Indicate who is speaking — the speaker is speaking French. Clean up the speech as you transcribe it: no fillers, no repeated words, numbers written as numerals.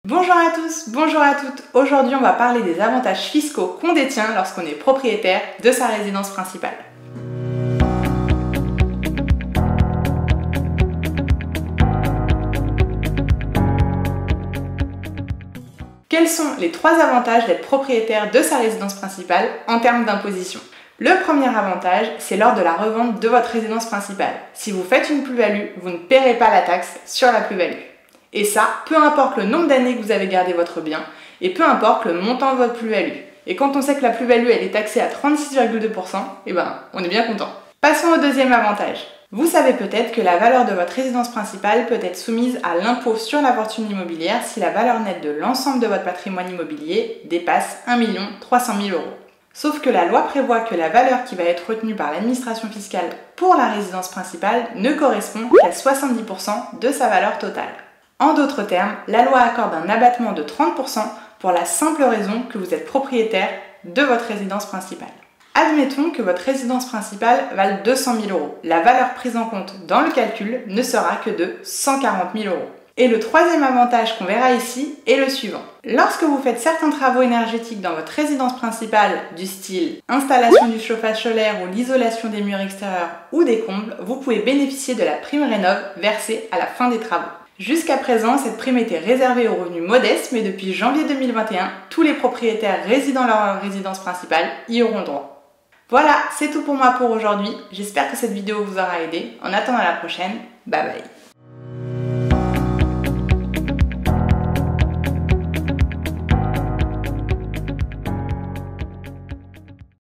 Speaker 1: Bonjour à tous, bonjour à toutes. Aujourd'hui, on va parler des avantages fiscaux qu'on détient lorsqu'on est propriétaire de sa résidence principale. Quels sont les 3 avantages d'être propriétaire de sa résidence principale en termes d'imposition? Le premier avantage, c'est lors de la revente de votre résidence principale. Si vous faites une plus-value, vous ne paierez pas la taxe sur la plus-value. Et ça, peu importe le nombre d'années que vous avez gardé votre bien et peu importe le montant de votre plus-value. Et quand on sait que la plus-value elle est taxée à 36,2%, on est bien content. Passons au deuxième avantage. Vous savez peut-être que la valeur de votre résidence principale peut être soumise à l'impôt sur la fortune immobilière si la valeur nette de l'ensemble de votre patrimoine immobilier dépasse 1 300 000 €. Sauf que la loi prévoit que la valeur qui va être retenue par l'administration fiscale pour la résidence principale ne correspond qu'à 70% de sa valeur totale. En d'autres termes, la loi accorde un abattement de 30% pour la simple raison que vous êtes propriétaire de votre résidence principale. Admettons que votre résidence principale vale 200 000 €. La valeur prise en compte dans le calcul ne sera que de 140 000 €. Et le troisième avantage qu'on verra ici est le suivant. Lorsque vous faites certains travaux énergétiques dans votre résidence principale du style installation du chauffage solaire ou l'isolation des murs extérieurs ou des combles, vous pouvez bénéficier de la prime rénov versée à la fin des travaux. Jusqu'à présent, cette prime était réservée aux revenus modestes, mais depuis janvier 2021, tous les propriétaires résidant dans leur résidence principale y auront droit. Voilà, c'est tout pour moi pour aujourd'hui. J'espère que cette vidéo vous aura aidé. En attendant la prochaine, bye bye.